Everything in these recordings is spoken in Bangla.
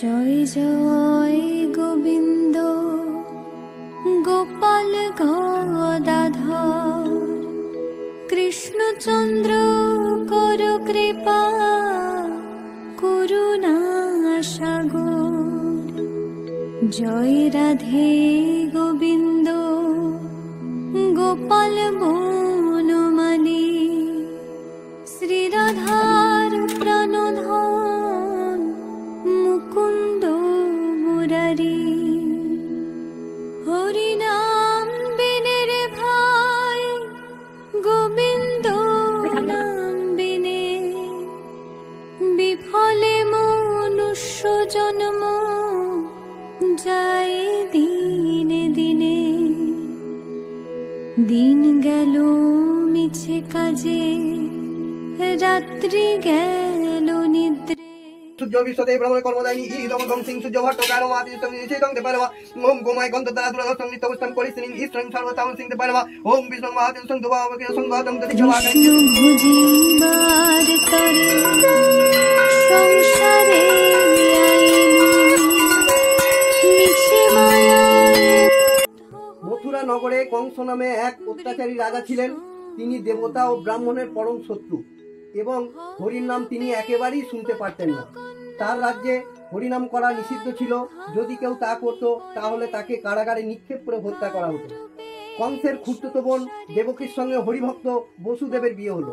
জয় জয় গোবিন্দ গোপাল গদাধর কৃষ্ণচন্দ্র কর কৃপা করুণা সাগর। জয় রাধে গোবিন্দ গোপাল বনমালী শ্রীরাধার প্রাণধন মুকুন্দ মুরারি। হরিনাম বিনে রে ভাই গোবিন্দ নাম বিনে বিফলে মনুষ্য জন্ম যায় দিনে দিনে। দিন গেল মিছে কাজে রাত্রি গেল নিদ্রে। সূর্য বিশ্বতে ভ্রমণ কর্মদায়িনী ইদমগম সিং সূর্য ভট্ট কারো মাতিস্তং নিষেধং তে পারবা ওম গোমায় গন্ধতরা দুরদং নিত্যবস্তং পরিস্তিং ইষ্টং সর্বতাং সিং তে পারবা ওম বিষ্ণু মহাতিস্তং দুবাবকে সংঘাতং তে জবাকে ভুজিবার তরে সংসারে মিছে মায়ায়। মথুরা নগরে কংস নামে এক অত্যাচারী রাজা ছিলেন। তিনি দেবতা ও ব্রাহ্মণের পরম শত্রু এবং হরির নাম তিনি একেবারেই শুনতে পারতেন না। তার রাজ্যে হরিনাম করা নিষিদ্ধ ছিল। যদি কেউ তা করত তাহলে তাকে কারাগারে নিক্ষেপ করে হত্যা করা হতো। কংসের খুড়তুতো বোন দেবকীর সঙ্গে হরিভক্ত বসুদেবের বিয়ে হলো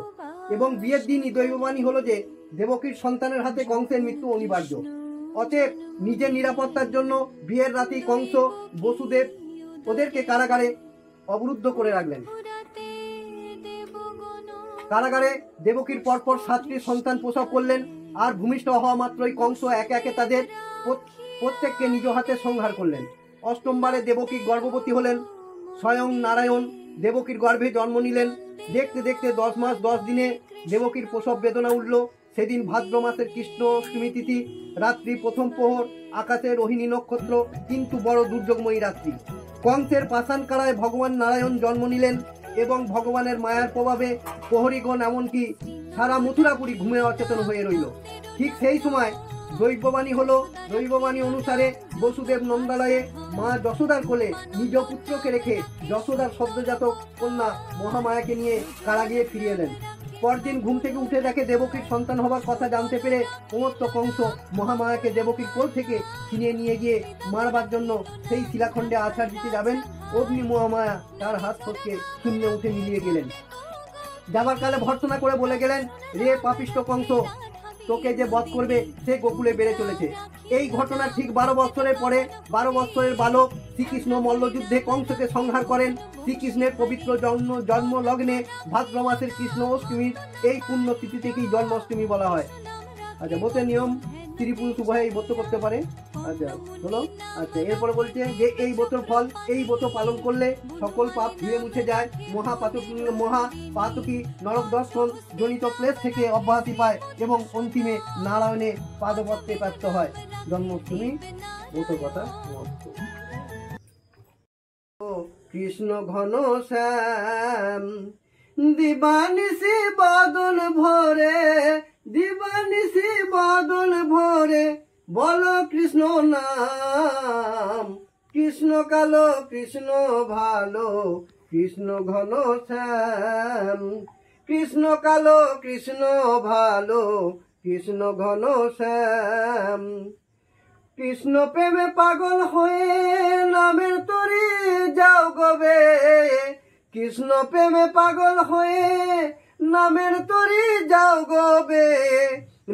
এবং বিয়ের দিনই দৈববাণী হলো যে দেবকীর সন্তানের হাতে কংসের মৃত্যু অনিবার্য। অতএব নিজের নিরাপত্তার জন্য বিয়ের রাতেই কংস বসুদেব ওদেরকে কারাগারে অবরুদ্ধ করে রাখলেন। কারাগারে দেবকীর পরপর 7টি সন্তান প্রসব করলেন। আর ভূমিষ্ঠ হওয়া মাত্রই কংস একে একে তাদের প্রত্যেককে নিজ হাতে সংহার করলেন। অষ্টমবারে দেবকী গর্ভবতী হলেন। স্বয়ং নারায়ণ দেবকীর গর্ভে জন্ম নিলেন। দেখতে দেখতে 10 মাস 10 দিনে দেবকীর প্রসব বেদনা উঠল। সেদিন ভাদ্র মাসের কৃষ্ণ অষ্টমী তিথি, রাত্রি প্রথম প্রহর, আকাশে রোহিণী নক্ষত্র, কিন্তু বড় দুর্যোগময়ী রাত্রি। কংসের পাষাণ কারায় ভগবান নারায়ণ জন্ম নিলেন এবং ভগবানের মায়ার প্রভাবে প্রহরীগণ এমনকি সারা মথুরাপুরী ঘুমে অচেতন হয়ে রইল। ঠিক সেই সময় দৈববাণী হলো। দৈববাণী অনুসারে বসুদেব নন্দালয়ে মা যশোদার কোলে নিজ পুত্রকে রেখে যশোদার সদ্যজাত কন্যা মহামায়াকে নিয়ে কারাগারে ফিরে এলেন। পরদিন ঘুম থেকে উঠে দেখে দেবকীর সন্তান হবার কথা জানতে পেরে সমস্ত কংস মহামায়াকে দেবকীর কোল থেকে ছিনিয়ে নিয়ে গিয়ে মারবার জন্য সেই শিলাখণ্ডে আছাড় দিতে যাবেন। অগ্নি মহামায়া তার হাত ফসকে শূন্যে উঠে মিলিয়ে গেলেন। যাবার কালে ভর্ৎসনা করে বলে গেলেন, রে পাপিষ্ঠ কংস, তোকে যে বধ করবে সে গোকুলে বেড়ে চলেছে। এই ঘটনা ঠিক 12 বৎসরের পরে 12 বৎসরের বালক শ্রীকৃষ্ণ মল্লযুদ্ধে কংসকে সংহার করেন। শ্রীকৃষ্ণের পবিত্র জন্ম লগ্নে ভাদ্র মাসের কৃষ্ণ অষ্টমীর এই পুণ্য তিথি থেকেই জন্মাষ্টমী বলা হয়। আচ্ছা, ব্রতের নিয়ম স্ত্রী পুরুষ উভয়ই ব্রত করতে পারে। আচ্ছা হলো। আচ্ছা, এরপরে বলছে যে এই ব্রতর ফল, এই ব্রত পালন করলে সকল পাপ ধুয়ে মুছে যায়। মহাপাতকী নরক দর্শন জনিত ক্লেশ থেকে অব্যাহতি পায় এবং অন্তিমে নারায়ণের পাদপত্রে প্রাপ্ত হয়। জন্মাষ্টমী ব্রত কথা কৃষ্ণ ঘন শ্যাম দিবানিশি বাদল ভরে, দিবানিশি বাদল ভরে বলো কৃষ্ণ নাম। কৃষ্ণ কালো কৃষ্ণ ভালো, কৃষ্ণ ঘন শ্যাম। কৃষ্ণ কালো কৃষ্ণ ভালো, কৃষ্ণ ঘন শ্যাম। কৃষ্ণ প্রেমে পাগল হয়ে নামের তরি যাও গবে। কৃষ্ণ প্রেমে পাগল হয়ে নামের তরি যাও গবে।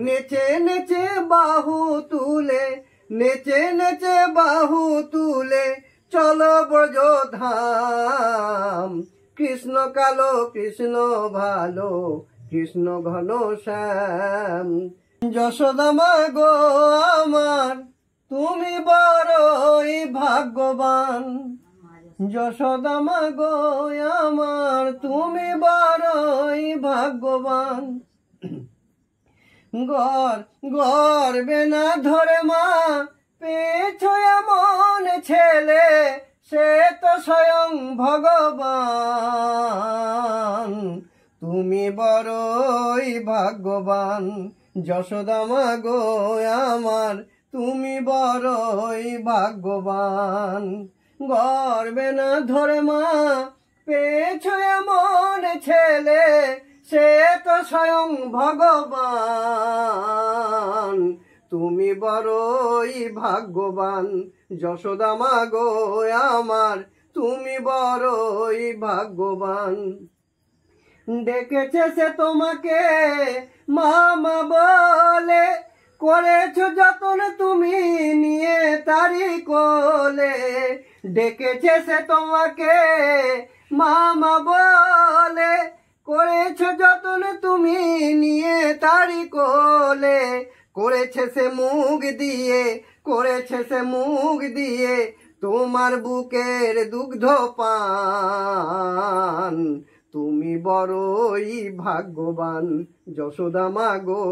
নেচে নেচে বাহু তুলে, নেচে নেচে বাহু তুলে চলো ব্রজ ধাম। কৃষ্ণ কালো কৃষ্ণ ভালো, কৃষ্ণ ঘন শ্যাম। যশোদা মা গো আমার তুমি বড়ই ভাগ্যবান। যশোদা মা গো আমার তুমি বড়ই ভাগ্যবান। গর্বে না ধরে মা পেয়েছো এমন ছেলে, সে তো স্বয়ং ভগবান। তুমি বড়ই ভাগ্যবান। যশোদা মা গো আমার তুমি বড়ই ভাগ্যবান। গর্বে না ধরে মা পেয়েছো এমন ছেলে, সে তো স্বয়ং ভগবান। তুমি বড়ই ভাগ্যবান যশোদা মা গো আমার, তুমি বড়ই ভাগ্যবান। ডেকেছে সে তোমাকে মামা বলে, করেছো যতন তুমি নিয়ে তারি কোলে। ডেকেছে সে তোমাকে মামা বলে, করেছো যতন তুমি নিয়ে তারি কোলে। করেছে সে মুখ দিয়ে, করেছে সে মুখ দিয়ে তোমার বুকের দুগ্ধ পান। তুমি বড়ই ভাগ্যবান যশোদা মা গো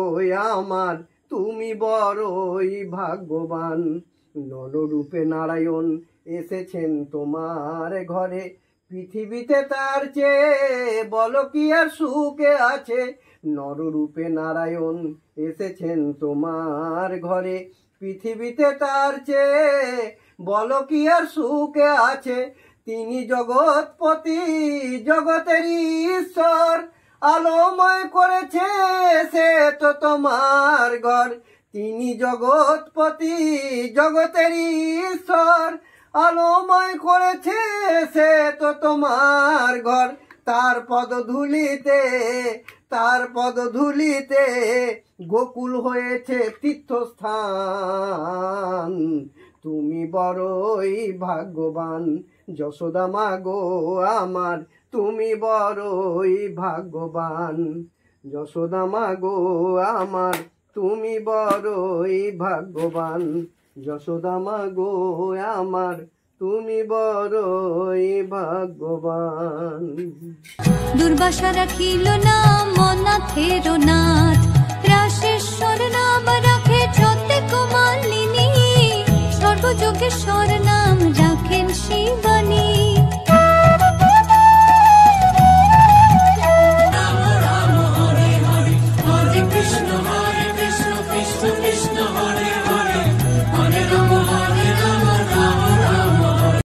আমার, তুমি বড়ই ভাগ্যবান। নররূপে নারায়ণ এসেছেন তোমার ঘরে, পৃথিবীতে তার চেয়ে বলো কি আর সুখে আছে। নররূপে নারায়ণ এসেছেন তোমার ঘরে, পৃথিবীতে তার চেয়ে বলো কি আর সুখে আছে। তিনি জগৎপতি জগতের ঈশ্বর, আলোময় করেছে সে তো তোমার ঘর। তিনি জগৎপতি জগতের ঈশ্বর, আলোময় করেছে সে তো তোমার ঘর। তার পদধূলিতে, তার পদধূলিতে গোকুল হয়েছে তীর্থস্থান। তুমি বড়ই ভাগ্যবান যশোদা মা গো আমার, তুমি বড়ই ভাগ্যবান। যশোদা মা গো আমার, তুমি বড়ই ভাগ্যবান। যশোদা মা গো আমার, তুমি বড়ই ভাগ্যবান। দুর্বাসা রাখিল না মনাথের নাথ, রাশেশ্বর নাম রাখে প্রত্যেক মালিনী। সর্বযোগেশ্বর নাম